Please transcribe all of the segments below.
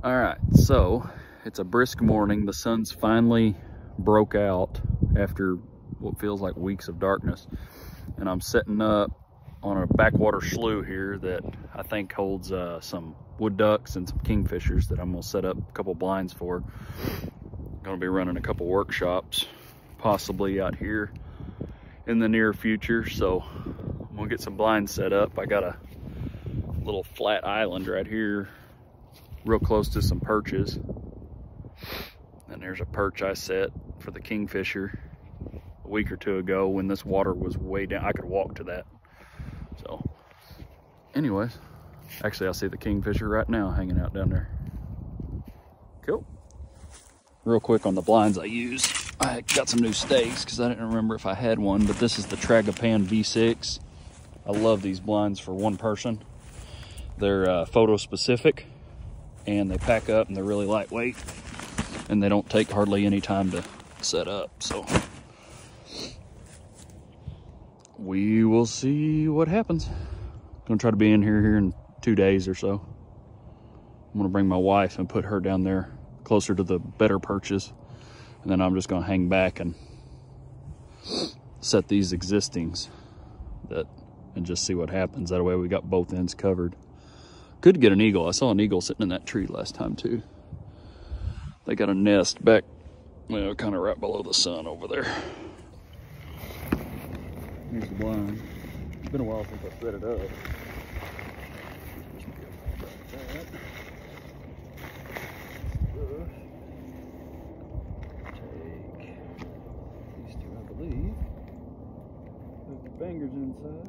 All right, so it's a brisk morning. The sun's finally broke out after what feels like weeks of darkness. And I'm setting up on a backwater slough here that I think holds some wood ducks and some kingfishers that I'm gonna set up a couple blinds for. Gonna be running a couple workshops, possibly out here in the near future. So I'm gonna get some blinds set up. I got a little flat island right here, real close to some perches. And there's a perch I set for the kingfisher a week or two ago when this water was way down. I could walk to that. So anyways, actually I see the kingfisher right now hanging out down there. Cool. Real quick on the blinds I use. I got some new stakes because I didn't remember if I had one, but this is the Tragopan V6. I love these blinds for one person. They're photo specific and they pack up and they're really lightweight and they don't take hardly any time to set up. So we will see what happens. Gonna try to be in here in 2 days or so. I'm gonna bring my wife and put her down there closer to the better perches. And then I'm just gonna hang back and set these existings and just see what happens. That way we got both ends covered. Could get an eagle. I saw an eagle sitting in that tree last time too. They got a nest back, well, kind of right below the sun over there. Here's the blind. It's been a while since I set it up. Take these two, I believe. Put the fingers inside.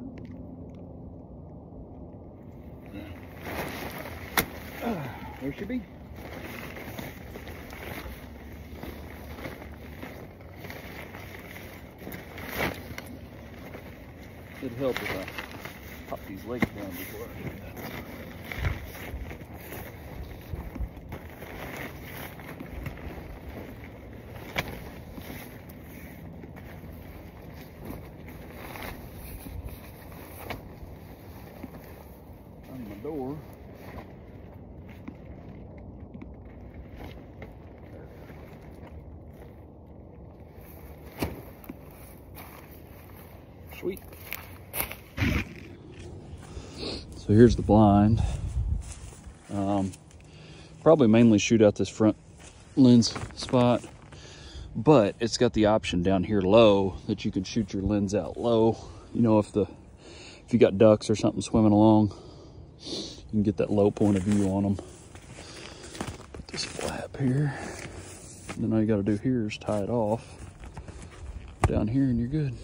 There she be. It'd help if I pop these legs down before I do that. On my door. Sweet. So here's the blind. Probably mainly shoot out this front lens spot, but it's got the option down here low that you can shoot your lens out low. You know, if you got ducks or something swimming along, you can get that low point of view on them. Put this flap here. And then all you got to do here is tie it off down here and you're good.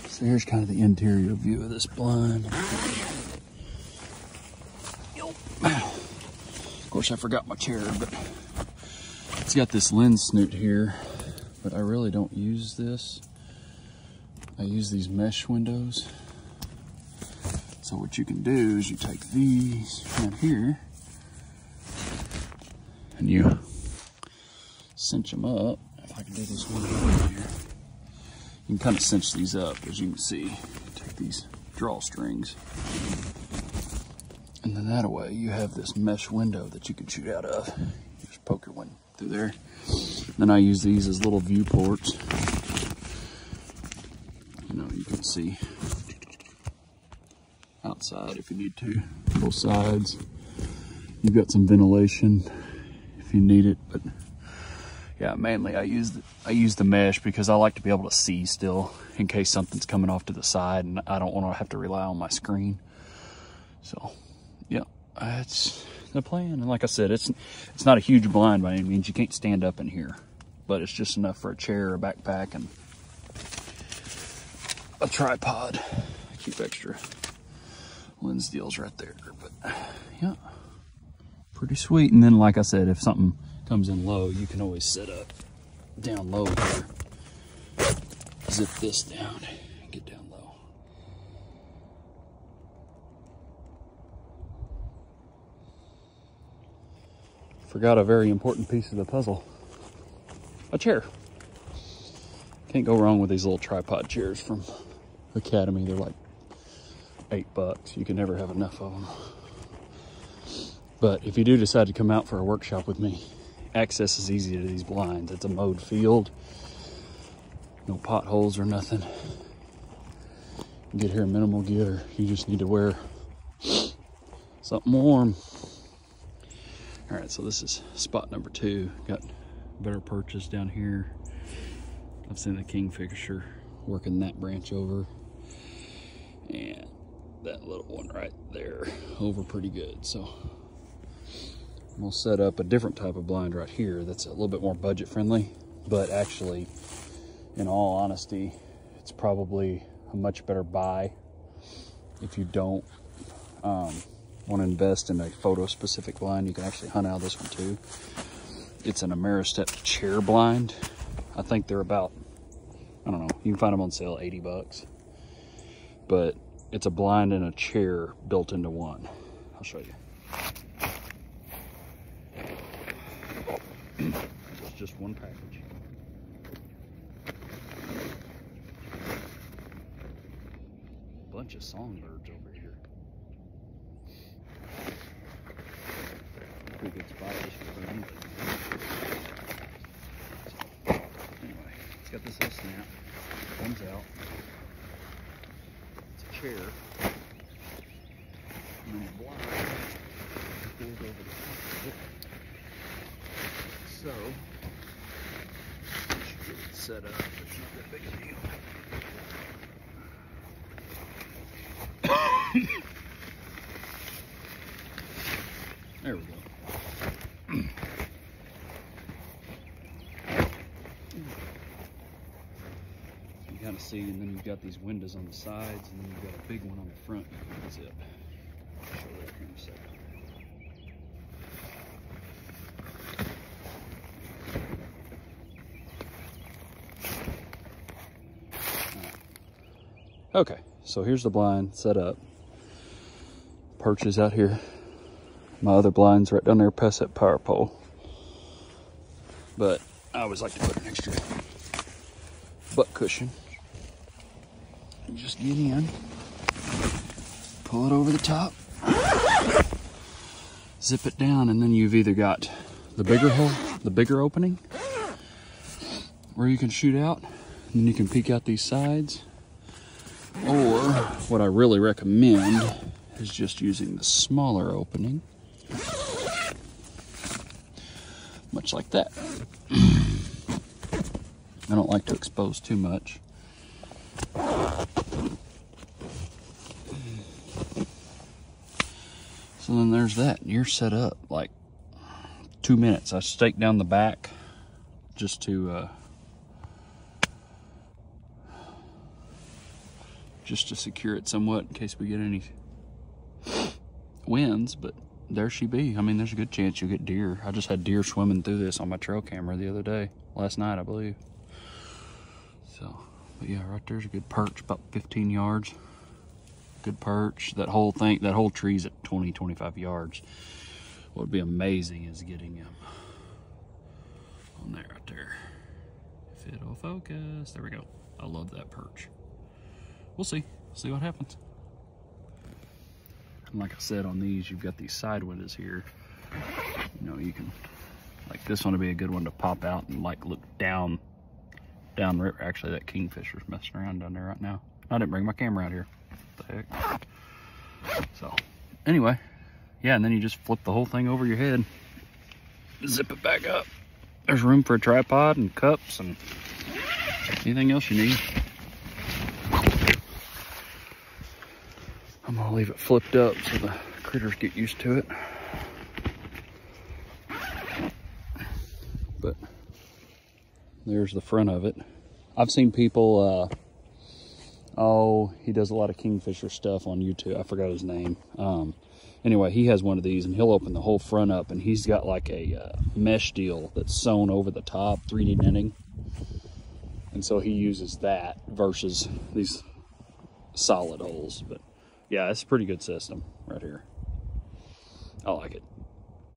So here's kind of the interior view of this blind. Of course, I forgot my chair, but it's got this lens snoot here, but I really don't use this. I use these mesh windows. So what you can do is you take these right here and you cinch them up. If I can do this one right here. You can kind of cinch these up, as you can see. Take these drawstrings, and then that way you have this mesh window that you can shoot out of. You just poke your one through there. Then I use these as little viewports. You know, you can see outside if you need to, both sides. You've got some ventilation if you need it, but yeah, mainly I use the mesh because I like to be able to see still in case something's coming off to the side and I don't want to have to rely on my screen. So yeah, that's the plan. And like I said, it's not a huge blind by any means. You can't stand up in here, but it's just enough for a chair, a backpack, and a tripod. Keep extra lens deals right there. But yeah, pretty sweet. And then like I said, if something comes in low, you can always set up down low here. Zip this down and get down low. Forgot a very important piece of the puzzle. A chair. Can't go wrong with these little tripod chairs from Academy. They're like $8. You can never have enough of them. But if you do decide to come out for a workshop with me, access is easy to these blinds. It's a mowed field. No potholes or nothing. You get here in minimal gear. You just need to wear something warm. All right, so this is spot number 2. Got better perches down here. I've seen the Kingfisher working that branch over, and that little one right there over pretty good. So we'll set up a different type of blind right here that's a little bit more budget friendly, but actually, in all honesty, it's probably a much better buy if you don't want to invest in a photo specific blind. You can actually hunt out this one too. It's an Ameristep chair blind. I think they're about, I don't know, you can find them on sale $80, but it's a blind and a chair built into one. I'll show you. It's just one package. Bunch of songbirds over here. Pretty good spot just for them. So, anyway, it's got this little snap. Comes out. It's a chair. And then the blind goes over the top of it. So, you should get it set up. It's not that big a deal. There we go. You kind of see, and then you've got these windows on the sides, and then you've got a big one on the front you can zip. I'll show that here in a second. Okay, so here's the blind set up. Perches out here. My other blind's right down there past that power pole. But I always like to put an extra butt cushion. And just get in, pull it over the top, zip it down, and then you've either got the bigger hole, the bigger opening, where you can shoot out, and then you can peek out these sides. Or what I really recommend is just using the smaller opening, much like that. I don't like to expose too much. So then there's that. You're set up like 2 minutes. I staked down the back just to secure it somewhat in case we get any winds, but there she be. I mean, there's a good chance you'll get deer. I just had deer swimming through this on my trail camera the other day, last night, I believe. So, but yeah, right there's a good perch, about 15 yards. Good perch. That whole thing, that whole tree's at 20, 25 yards. What would be amazing is getting him on there, right there. If it'll focus. There we go. I love that perch. We'll see what happens. And like I said, on these, you've got these side windows here. You know, you can, like this one would be a good one to pop out and like look down river. Actually, that Kingfisher's messing around down there right now. I didn't bring my camera out here. What the heck? So, anyway, yeah, and then you just flip the whole thing over your head, zip it back up. There's room for a tripod and cups and anything else you need. I'm gonna leave it flipped up so the critters get used to it. But there's the front of it. I've seen people, oh, he does a lot of Kingfisher stuff on YouTube. I forgot his name. Anyway, he has one of these and he'll open the whole front up, and he's got like a mesh deal that's sewn over the top, 3D netting. And so he uses that versus these solid holes. But yeah, it's a pretty good system right here. I like it.